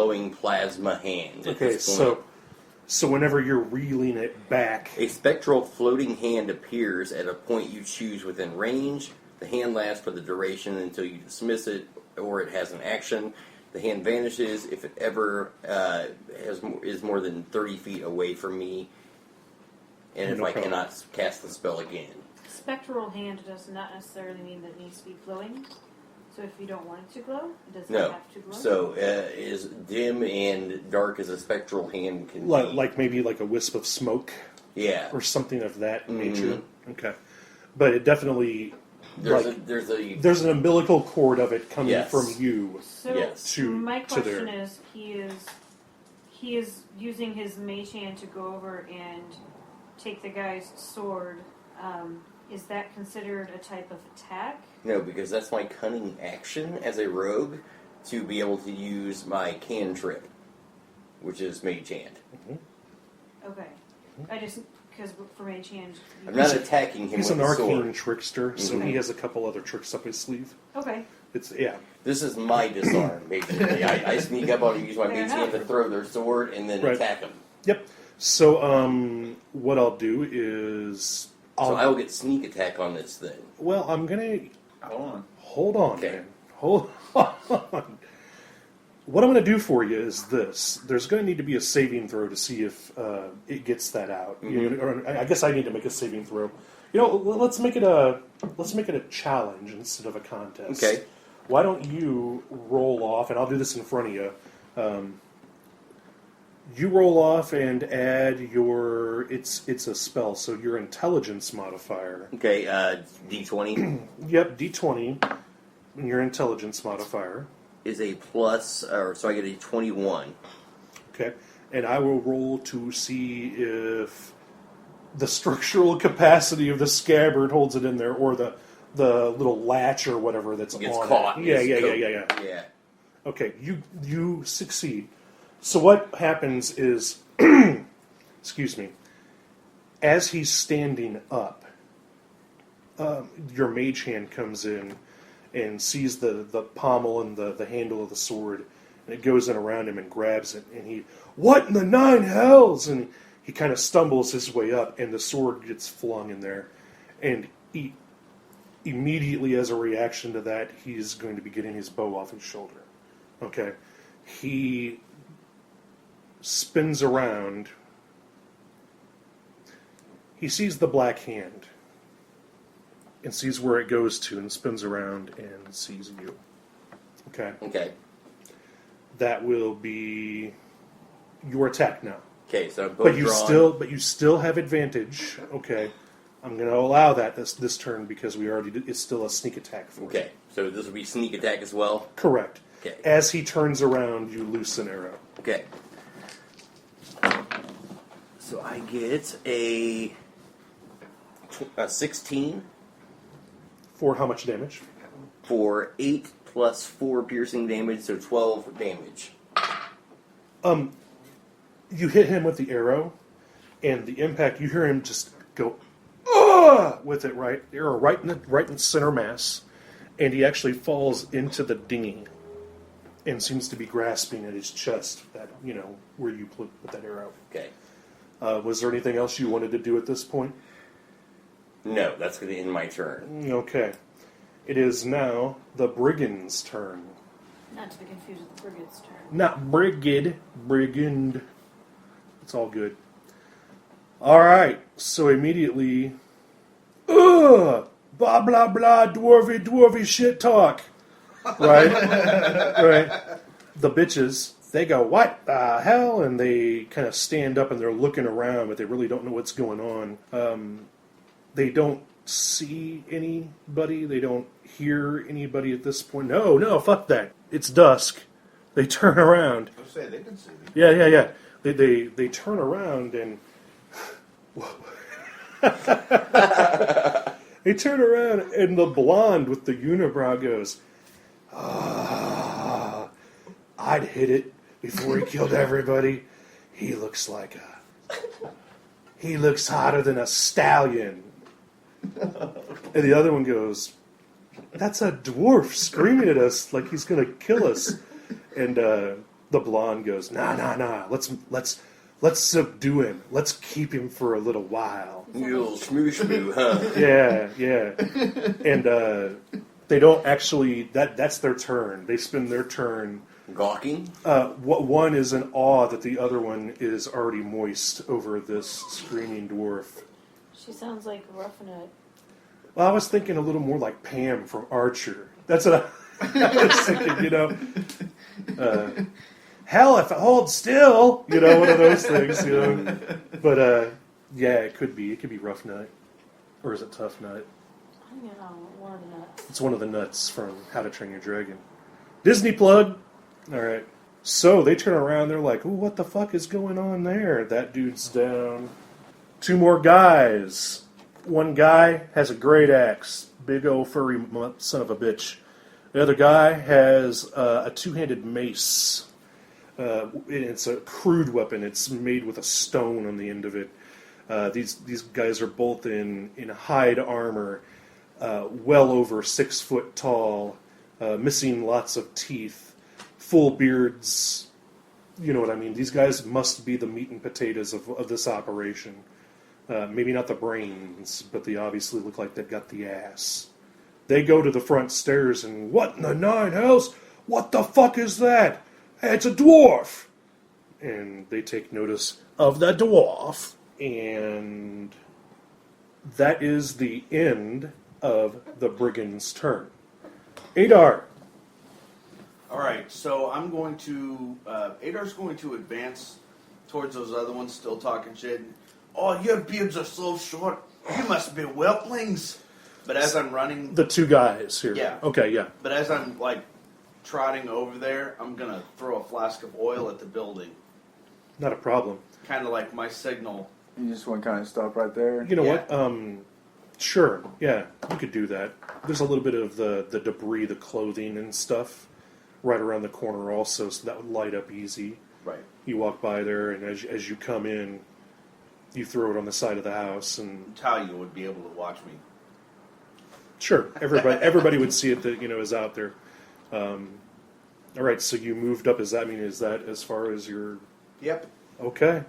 glowing plasma hand. Okay, so whenever you're reeling it back... A spectral floating hand appears at a point you choose within range. The hand lasts for the duration until you dismiss it, or it has an action. The hand vanishes if it ever is more than 30 feet away from me, and if I cannot cast the spell again. Spectral hand does not necessarily mean that it needs to be glowing. So if you don't want it to glow, it does not have to glow? So as dim and dark as a spectral hand can be. Like maybe like a wisp of smoke? Yeah. Or something of that nature? Okay. But it definitely... There's an umbilical cord of it coming from you so my question is, he is using his mage hand to go over and take the guy's sword. Is that considered a type of attack? No, because that's my cunning action as a rogue to be able to use my cantrip, which is Mage Hand. Mm-hmm. Okay. I just, because for Mage Hand... I'm not attacking him with the sword. He's an arcane trickster, so he has a couple other tricks up his sleeve. Okay. This is my disarm, basically. I sneak up on and use my Mage Hand to throw their sword and then attack them. Yep. So, what I'll do is... I will get sneak attack on this thing. Well, I'm going to... Hold on, okay. Man. Hold on. What I'm going to do for you is this. There's going to need to be a saving throw to see if it gets that out. Mm-hmm. I guess I need to make a saving throw. Let's make it a challenge instead of a contest. Okay. Why don't you roll off, and I'll do this in front of you. You roll off and add your... It's a spell, so your intelligence modifier. Okay, D20. Yep, D20. Your intelligence modifier. Is a plus, so I get a 21. Okay, and I will roll to see if the structural capacity of the scabbard holds it in there, or the little latch or whatever that's gets on caught. it. Yeah. Okay, you succeed. So what happens is, excuse me, as he's standing up, your mage hand comes in and sees the pommel and the handle of the sword, and it goes in around him and grabs it, and he, what in the nine hells? And he kind of stumbles his way up, and the sword gets flung in there, and he, immediately as a reaction to that, he's going to be getting his bow off his shoulder. Okay? He spins around. He sees the black hand and sees where it goes to, and spins around and sees you. Okay? Okay. That will be your attack now. Okay, so both but you still have advantage. Okay. I'm going to allow that this turn because we already did, it's still a sneak attack for you. Okay, so this will be sneak attack as well? Correct. Okay. As he turns around, you loose an arrow. Okay. So I get a 16. For how much damage? For 8 plus 4 piercing damage, so 12 damage. You hit him with the arrow, and the impact, you hear him just go, "Ugh!" with it, right? The arrow right in the center mass, and he actually falls into the dinghy, and seems to be grasping at his chest, that, where you put that arrow. Okay. Was there anything else you wanted to do at this point? No, that's going to end my turn. Okay. It is now the brigand's turn. Not to be confused with the brigad's turn. Not brigand. It's all good. Alright, so immediately... Ugh! Blah, blah, blah, dwarvy shit talk. Right? Right. The bitches, they go, what the hell? And they kind of stand up and they're looking around, but they really don't know what's going on. They don't see anybody. They don't hear anybody at this point. No, fuck that. It's dusk. They turn around. I was saying, they can see me. Yeah. They turn around and... They turn around and the blonde with the unibrow goes, I'd hit it before he killed everybody. He looks hotter than a stallion. And the other one goes, that's a dwarf screaming at us like he's going to kill us. And The blonde goes, nah. Let's subdue him. Let's keep him for a little while. You little shmoo, huh? Yeah. And they don't actually. That's their turn. They spend their turn. Gawking? One is in awe that the other one is already moist over this screaming dwarf. She sounds like Roughnut. Well, I was thinking a little more like Pam from Archer. That's what I was thinking, you know. Hell, if I hold still, you know, one of those things, you know. But, yeah, it could be. It could be Rough Nut. Or is it Tough Nut? I think one of the nuts. It's one of the nuts from How to Train Your Dragon. Disney plug! Alright. So, they turn around, they're like, ooh, what the fuck is going on there? That dude's down. 2 more guys. One guy has a great axe. Big old furry son of a bitch. The other guy has a 2-handed mace. It's a crude weapon. It's made with a stone on the end of it. These guys are both in hide armor, well over 6 foot tall, missing lots of teeth, full beards. You know what I mean? These guys must be the meat and potatoes of this operation. Maybe not the brains, but they obviously look like they've got the ass. They go to the front stairs and, what in the nine hells? What the fuck is that? Hey, it's a dwarf! And they take notice of the dwarf. And that is the end of the brigand's turn. Adar. All right, so I'm going to... Adar's going to advance towards those other ones still talking shit. Oh, your beards are so short. You must be whelplings. But as I'm running... The 2 guys here. Yeah. Okay, yeah. But as I'm, like, trotting over there, I'm going to throw a flask of oil at the building. Not a problem. Kind of like my signal. You just want to kind of stop right there. You know Yeah. what? Sure. Yeah, you could do that. There's a little bit of the debris, the clothing and stuff right around the corner also, so that would light up easy. Right. You walk by there, and as you come in, you throw it on the side of the house, and Talia would be able to watch me. sure, everybody would see it that is out there. All right, so you moved up. Is that as far as your? Yep. Okay.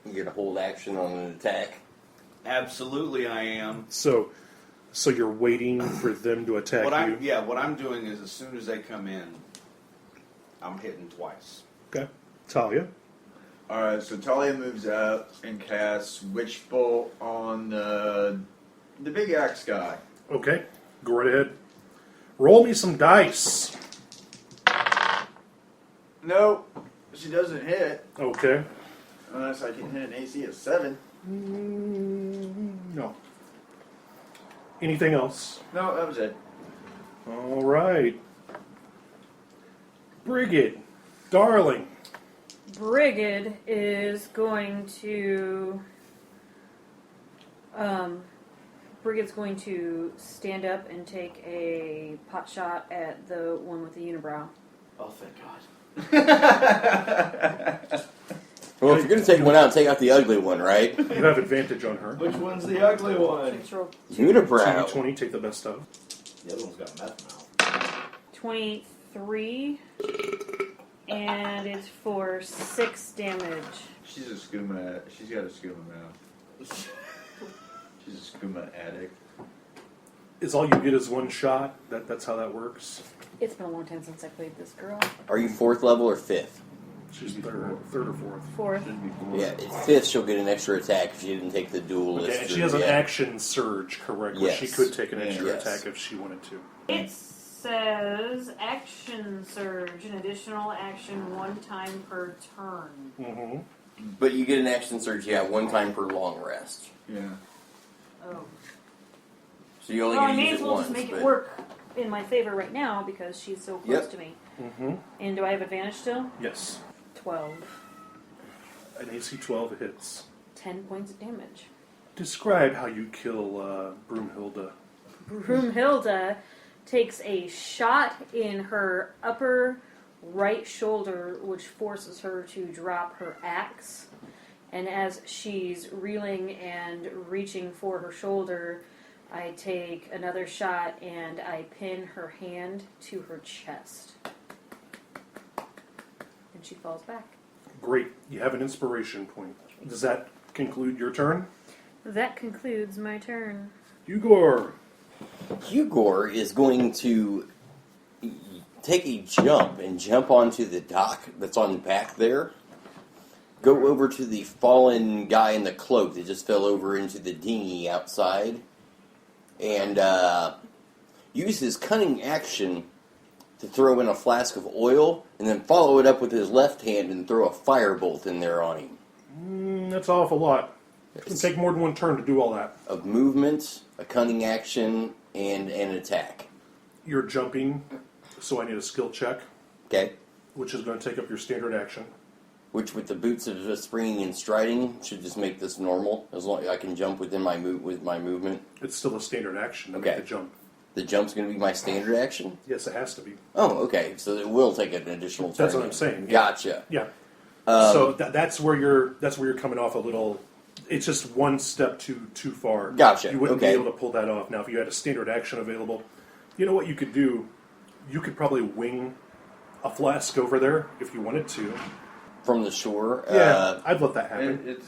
You get a hold action on an attack. Absolutely I am. So you're waiting for them to attack you. What I'm doing is as soon as they come in, I'm hitting twice. Okay. Talia. Alright, so Talia moves up and casts Witch Bolt on the big axe guy. Okay. Go right ahead. Roll me some dice. No, she doesn't hit. Okay. Unless I can hit an AC of 7. No. Anything else? No, that was it. All right. Brigid, darling. Brigid is going to. Brigid's going to stand up and take a pot shot at the one with the unibrow. Oh, thank God. Well, if you're going to take one out, take out the ugly one, right? You have advantage on her. Which one's the ugly one? Let's roll Unibrow. 20, take the best of. The other one's got meth mouth. 23, and it's for 6 damage. She's got a skooma mouth. She's a skooma addict. Is all you get is one shot? That's how that works? It's been a long time since I played this girl. Are you 4th level or 5th? She's third or fourth. 4th. Shouldn't be cool. Yeah, at 5th she'll get an extra attack if she didn't take the duelist. Okay, and she has an yeah. action surge, correct? Where she Yes. could take an extra Yes. attack if she wanted to. It says action surge, an additional action 1 time per turn. Mm-hmm. But you get an action surge, yeah, 1 time per long rest. Yeah. Oh. So you only Well, get I to may use as it well once. just make but it work in my favor right now because she's so close Yep. to me. Mm-hmm. And do I have advantage still? Yes. 12. An AC 12 hits. 10 points of damage. Describe how you kill Broomhilda. Broomhilda takes a shot in her upper right shoulder, which forces her to drop her axe. And as she's reeling and reaching for her shoulder, I take another shot and I pin her hand to her chest. and she falls back. Great. You have an inspiration point. Does that conclude your turn? That concludes my turn. Hugor. Hugor is going to take a jump and jump onto the dock that's on back there. Go over to the fallen guy in the cloak that just fell over into the dinghy outside. And use his cunning action to throw in a flask of oil, and then follow it up with his left hand and throw a firebolt in there on him. That's an awful lot. It's going to take more than one turn to do all that. Of movement, a cunning action, and an attack. You're jumping, so I need a skill check, Okay? which is going to take up your standard action. Which, with the boots of springing and striding, should just make this normal. As long as I can jump within my with my movement. It's still a standard action to Okay. make the jump. The jump's going to be my standard action? Yes, it has to be. Oh, okay. So it will take an additional turn. That's what I'm then. saying. Yeah. Gotcha. Yeah. So that's where you're coming off a little. It's just one step too far. Gotcha, You wouldn't okay. be able to pull that off. Now, if you had a standard action available, you know what you could do? You could probably wing a flask over there if you wanted to. From the shore. Yeah, I'd let that happen. And it's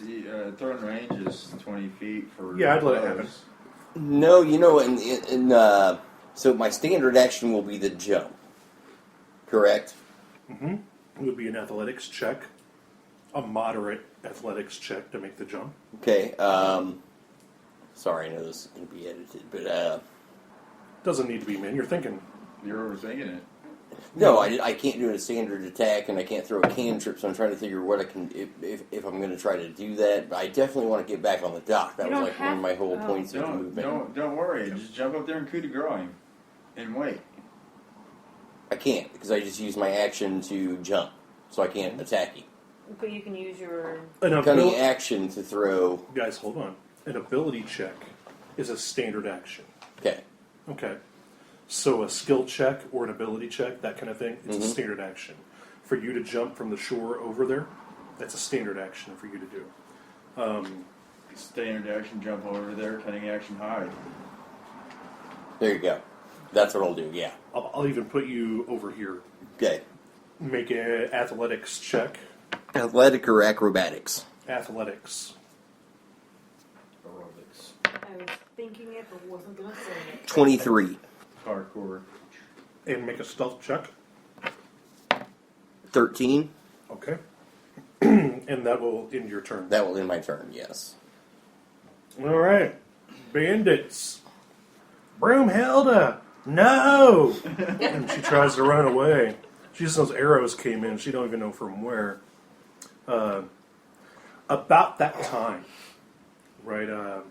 throwing range is 20 feet for. Yeah, I'd let it happen. bows. No, so my standard action will be the jump. Correct? It would be an athletics check, a moderate athletics check to make the jump. Okay. Sorry, I know this is going to be edited, but Doesn't need to be, man. You're thinking. You're overthinking it. no, I can't do a standard attack, and I can't throw a cantrip. So I'm trying to figure what I can if I'm going to try to do that. But I definitely want to get back on the dock. That You was don't like one of have- my whole oh. points of the movement. Don't worry. Just jump up there and coup de grace him, and wait. I can't because I just used my action to jump, so I can't attack you. But you can use your. An Cunning abil- action to throw. Guys, hold on. An ability check is a standard action. Okay. Okay. So a skill check or an ability check, that kind of thing, it's a standard action. For you to jump from the shore over there, that's a standard action for you to do. Standard action, jump over there. Cunning action, hide. There you go. That's what I'll do. Yeah. I'll even put you over here. Okay. Make an athletics check. Athletic or acrobatics? Athletics. Aerobics. I was thinking it, but wasn't going to say it. 23. Hardcore. And make a stealth check. 13. Okay. And that will end your turn. That will end my turn. Yes. All right. Bandits. Broomhilda, no! And she tries to run away. She just knows arrows came in. She don't even know from where. About that time, right?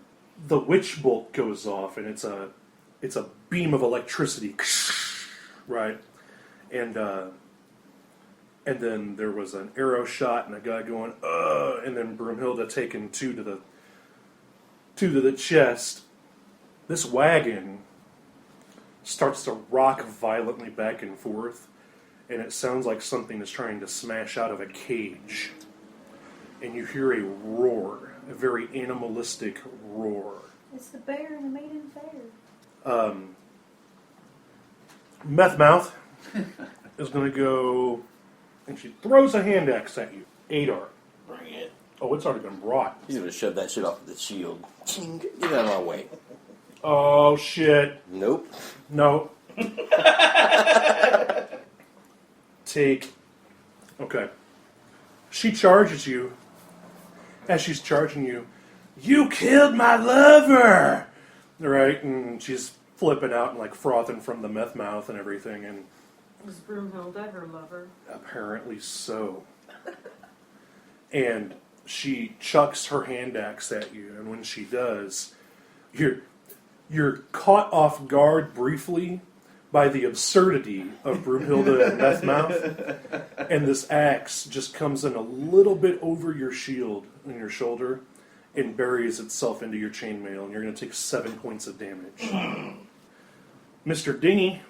The witch bolt goes off, and it's a beam of electricity, right? And then there was an arrow shot, and a guy going, and then Broomhilda taking two to the chest. This wagon starts to rock violently back and forth, and it sounds like something is trying to smash out of a cage. And you hear a roar, a very animalistic roar. It's the bear in the maiden fair. Meth Mouth is going to go, and she throws a hand axe at you. Adar. Bring it. Oh, it's already been brought. He's going to shove that shit off with the shield. Ching. Get out of my way. Oh, shit. Nope. No. Take. Okay. She charges you. As she's charging you, you killed my lover! Right? And she's flipping out and like frothing from the meth mouth and everything, and Is Broomhilda her lover? apparently so. And she chucks her hand axe at you, and when she does, you're caught off guard briefly by the absurdity of Broomhilda and Methmouth, and this axe just comes in a little bit over your shield and your shoulder and buries itself into your chainmail, and you're going to take 7 points of damage. Mr. Dingy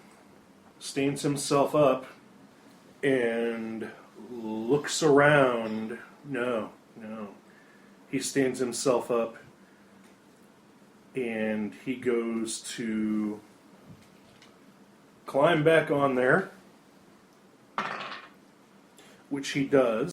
stands himself up and looks around. No. He stands himself up and he goes to climb back on there. which he does.